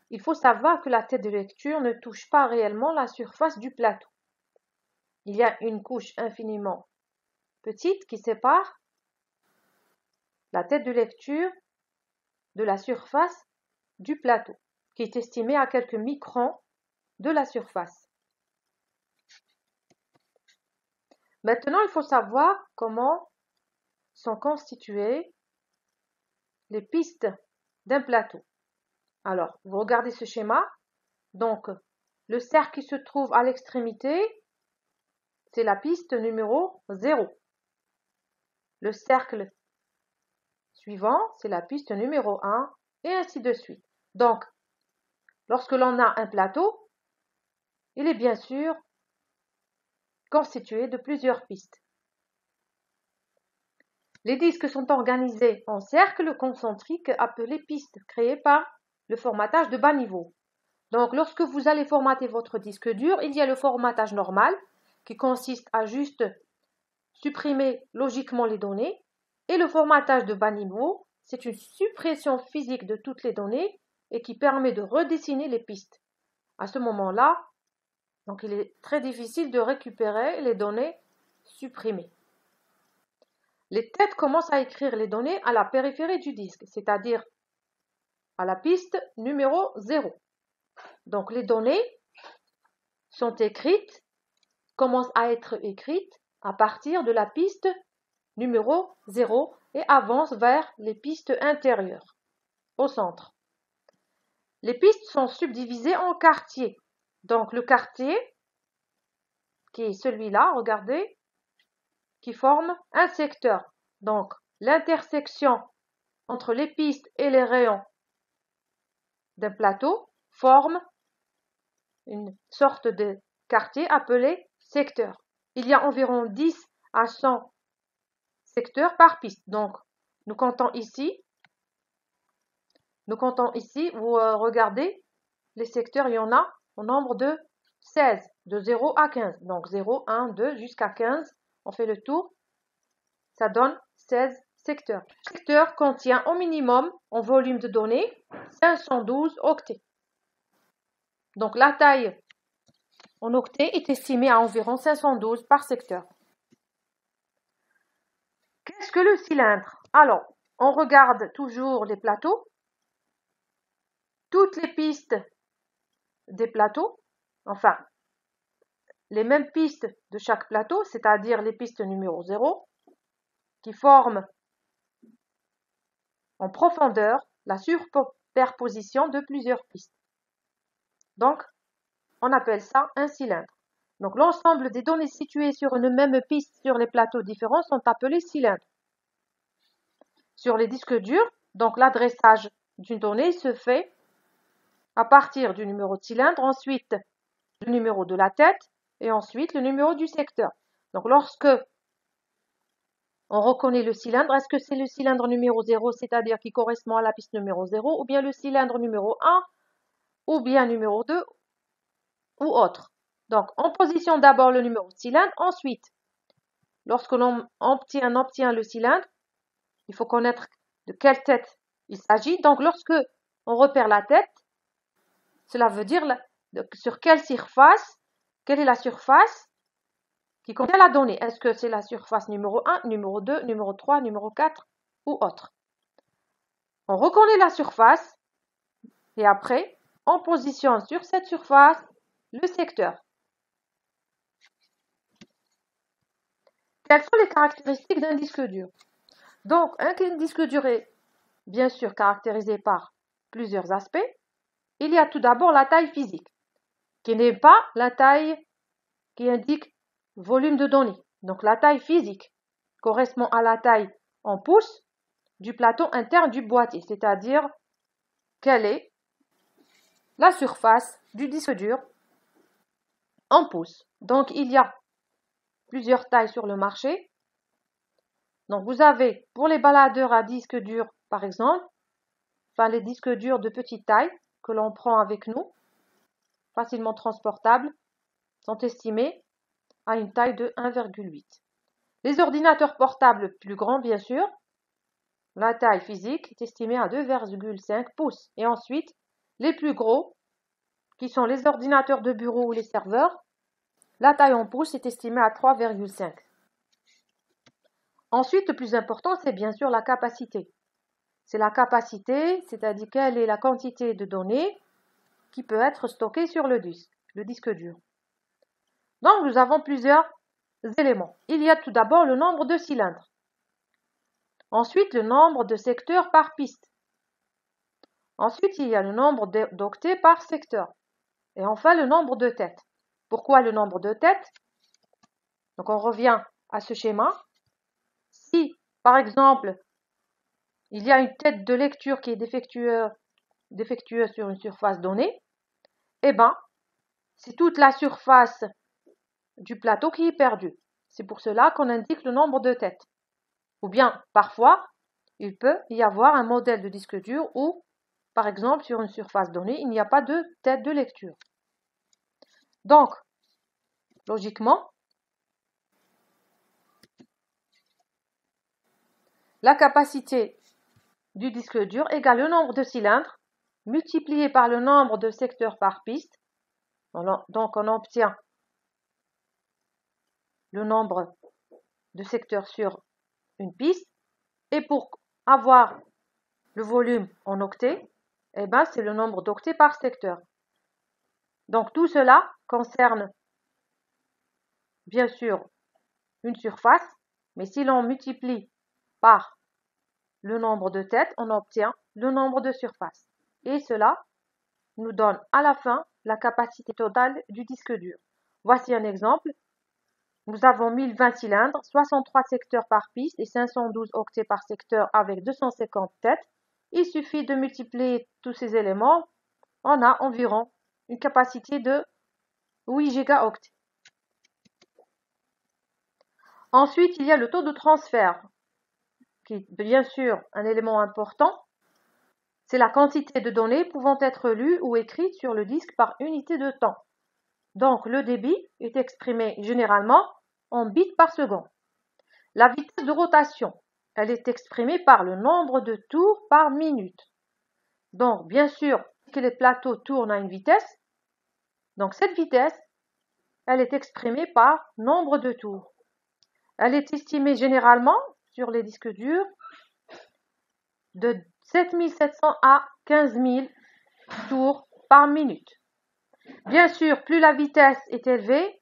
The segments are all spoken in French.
il faut savoir que la tête de lecture ne touche pas réellement la surface du plateau. Il y a une couche infiniment petite qui sépare la tête de lecture de la surface du plateau, qui est estimée à quelques microns de la surface. Maintenant, il faut savoir comment sont constituées les pistes d'un plateau. Alors, vous regardez ce schéma. Donc, le cercle qui se trouve à l'extrémité, c'est la piste numéro 0. Le cercle suivant, c'est la piste numéro 1, et ainsi de suite. Donc, lorsque l'on a un plateau, il est bien sûr constitué de plusieurs pistes. Les disques sont organisés en cercles concentriques appelés pistes, créés par le formatage de bas niveau. Donc, lorsque vous allez formater votre disque dur, il y a le formatage normal, qui consiste à juste supprimer logiquement les données, et le formatage de bas niveau, c'est une suppression physique de toutes les données et qui permet de redessiner les pistes. À ce moment-là, donc il est très difficile de récupérer les données supprimées. Les têtes commencent à écrire les données à la périphérie du disque, c'est-à-dire à la piste numéro 0. Donc les données sont écrites, commencent à être écrites à partir de la piste numéro 0 et avancent vers les pistes intérieures, au centre. Les pistes sont subdivisées en quartiers. Donc le quartier, qui est celui-là, regardez, qui forme un secteur. Donc l'intersection entre les pistes et les rayons d'un plateau forme une sorte de quartier appelé secteur. Il y a environ 10 à 100 secteurs par piste. Donc, nous comptons ici, vous regardez, les secteurs, il y en a au nombre de 16, de 0 à 15. Donc, 0, 1, 2, jusqu'à 15. On fait le tour. Ça donne 16 secteurs. Chaque secteur contient au minimum, en volume de données, 512 octets. Donc, la taille en octets est estimée à environ 512 par secteur. Qu'est-ce que le cylindre? Alors, on regarde toujours les plateaux. Toutes les pistes des plateaux, enfin, les mêmes pistes de chaque plateau, c'est-à-dire les pistes numéro 0, qui forment en profondeur la superposition de plusieurs pistes. Donc, on appelle ça un cylindre. Donc, l'ensemble des données situées sur une même piste sur les plateaux différents sont appelés cylindres. Sur les disques durs, donc l'adressage d'une donnée se fait à partir du numéro de cylindre, ensuite le numéro de la tête et ensuite le numéro du secteur. Donc, lorsque on reconnaît le cylindre, est-ce que c'est le cylindre numéro 0, c'est-à-dire qui correspond à la piste numéro 0, ou bien le cylindre numéro 1, ou bien numéro 2, ou autre. Donc, on positionne d'abord le numéro de cylindre, ensuite, lorsque l'on obtient le cylindre, il faut connaître de quelle tête il s'agit. Donc, lorsque on repère la tête, cela veut dire sur quelle surface, quelle est la surface qui contient la donnée. Est-ce que c'est la surface numéro 1, numéro 2, numéro 3, numéro 4 ou autre? On reconnaît la surface et après, on positionne sur cette surface le secteur. Quelles sont les caractéristiques d'un disque dur? Donc, un disque dur est bien sûr caractérisé par plusieurs aspects. Il y a tout d'abord la taille physique, qui n'est pas la taille qui indique volume de données. Donc, la taille physique correspond à la taille en pouces du plateau interne du boîtier, c'est-à-dire quelle est la surface du disque dur en pouces. Donc, il y a plusieurs tailles sur le marché. Donc, vous avez pour les baladeurs à disque dur, par exemple, enfin les disques durs de petite taille que l'on prend avec nous, facilement transportables, sont estimés à une taille de 1,8. Les ordinateurs portables plus grands, bien sûr, la taille physique est estimée à 2,5 pouces. Et ensuite, les plus gros, qui sont les ordinateurs de bureau ou les serveurs, la taille en pouces est estimée à 3,5. Ensuite, le plus important, c'est bien sûr la capacité. C'est la capacité, c'est-à-dire quelle est la quantité de données qui peut être stockée sur le disque dur. Donc, nous avons plusieurs éléments. Il y a tout d'abord le nombre de cylindres. Ensuite, le nombre de secteurs par piste. Ensuite, il y a le nombre d'octets par secteur. Et enfin, le nombre de têtes. Pourquoi le nombre de têtes? Donc, on revient à ce schéma. Si, par exemple, il y a une tête de lecture qui est défectueuse sur une surface donnée, eh bien, c'est toute la surface du plateau qui est perdue. C'est pour cela qu'on indique le nombre de têtes. Ou bien, parfois, il peut y avoir un modèle de disque dur où, par exemple, sur une surface donnée, il n'y a pas de tête de lecture. Donc, logiquement, la capacité du disque dur égale le nombre de cylindres multiplié par le nombre de secteurs par piste. Donc, on obtient le nombre de secteurs sur une piste. Et pour avoir le volume en octets, eh ben, c'est le nombre d'octets par secteur. Donc, tout cela concerne, bien sûr, une surface, mais si l'on multiplie par le nombre de têtes, on obtient le nombre de surfaces. Et cela nous donne à la fin la capacité totale du disque dur. Voici un exemple. Nous avons 1020 cylindres, 63 secteurs par piste et 512 octets par secteur avec 250 têtes. Il suffit de multiplier tous ces éléments. On a environ une capacité de 8 gigaoctets. Ensuite, il y a le taux de transfert, qui est bien sûr un élément important. C'est la quantité de données pouvant être lues ou écrites sur le disque par unité de temps. Donc, le débit est exprimé généralement en bits par seconde. La vitesse de rotation, elle est exprimée par le nombre de tours par minute. Donc, bien sûr que les plateaux tournent à une vitesse. Donc, cette vitesse, elle est exprimée par nombre de tours. Elle est estimée généralement sur les disques durs de 7700 à 15000 tours par minute. Bien sûr, plus la vitesse est élevée,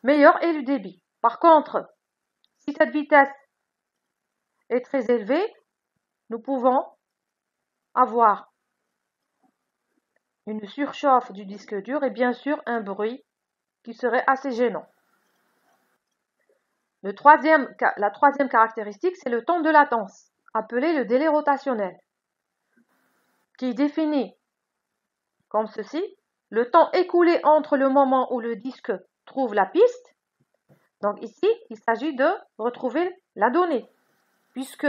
meilleur est le débit. Par contre, si cette vitesse est très élevée, nous pouvons avoir une surchauffe du disque dur et bien sûr un bruit qui serait assez gênant. La troisième caractéristique, c'est le temps de latence, appelé le délai rotationnel, qui est défini comme ceci. Le temps écoulé entre le moment où le disque trouve la piste. Donc ici, il s'agit de retrouver la donnée, puisque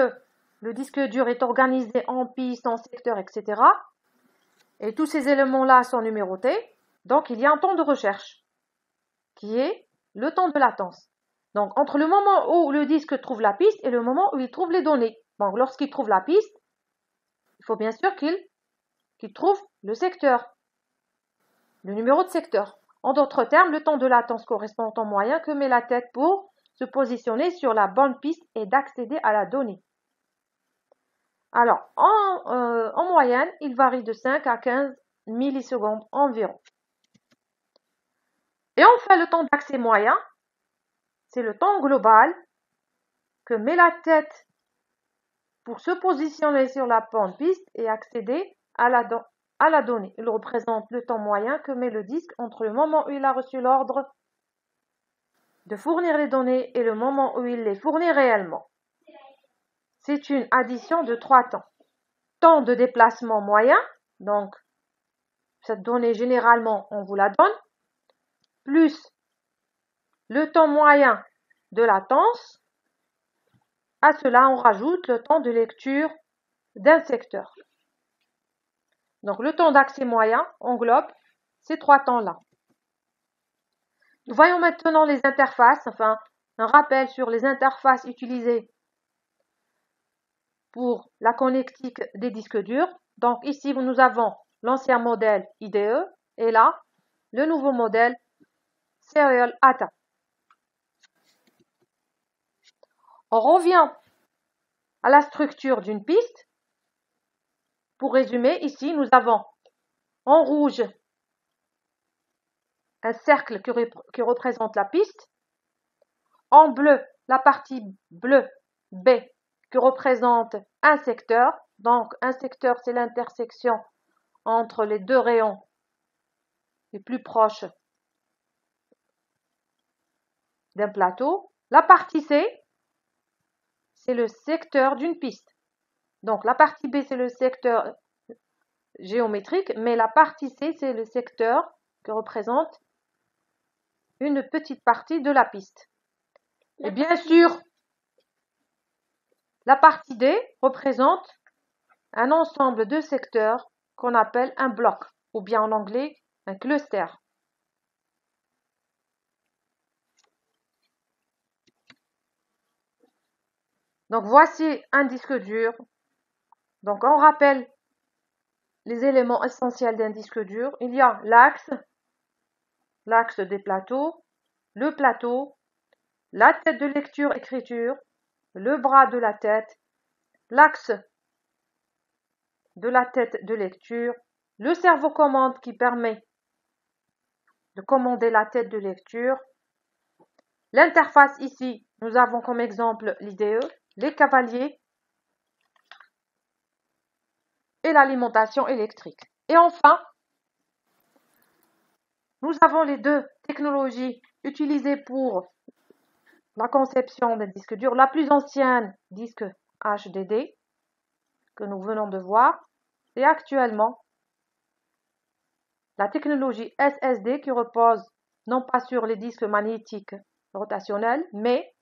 le disque dur est organisé en pistes, en secteurs, etc. Et tous ces éléments-là sont numérotés. Donc il y a un temps de recherche, qui est le temps de latence. Donc entre le moment où le disque trouve la piste et le moment où il trouve les données. Donc lorsqu'il trouve la piste, il faut bien sûr qu'il trouve le secteur, le numéro de secteur. En d'autres termes, le temps de latence correspond au temps moyen que met la tête pour se positionner sur la bonne piste et d'accéder à la donnée. Alors, en moyenne, il varie de 5 à 15 millisecondes environ. Et enfin, le temps d'accès moyen, c'est le temps global que met la tête pour se positionner sur la bonne piste et accéder à la donnée. Il représente le temps moyen que met le disque entre le moment où il a reçu l'ordre de fournir les données et le moment où il les fournit réellement. C'est une addition de 3 temps. Temps de déplacement moyen, donc cette donnée généralement on vous la donne, plus le temps moyen de latence. À cela on rajoute le temps de lecture d'un secteur. Donc le temps d'accès moyen englobe ces 3 temps-là. Nous voyons maintenant les interfaces, enfin un rappel sur les interfaces utilisées pour la connectique des disques durs. Donc ici nous avons l'ancien modèle IDE et là, le nouveau modèle Serial ATA. On revient à la structure d'une piste. Pour résumer, ici, nous avons en rouge un cercle qui représente la piste. En bleu, la partie bleue B qui représente un secteur. Donc, un secteur, c'est l'intersection entre les deux rayons les plus proches d'un plateau. La partie C, c'est le secteur d'une piste. Donc, la partie B, c'est le secteur géométrique, mais la partie C, c'est le secteur qui représente une petite partie de la piste. Et bien sûr, la partie D représente un ensemble de secteurs qu'on appelle un bloc, ou bien en anglais, un cluster. Donc, voici un disque dur. Donc, on rappelle les éléments essentiels d'un disque dur. Il y a l'axe des plateaux, le plateau, la tête de lecture-écriture, le bras de la tête, l'axe de la tête de lecture, le cerveau commande qui permet de commander la tête de lecture. L'interface ici, nous avons comme exemple l'IDE, les cavaliers et l'alimentation électrique. Et enfin, nous avons les deux technologies utilisées pour la conception d'un disque dur. La plus ancienne, disque HDD, que nous venons de voir, et actuellement la technologie SSD qui repose non pas sur les disques magnétiques rotationnels, mais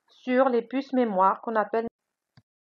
sur les puces mémoire qu'on appelle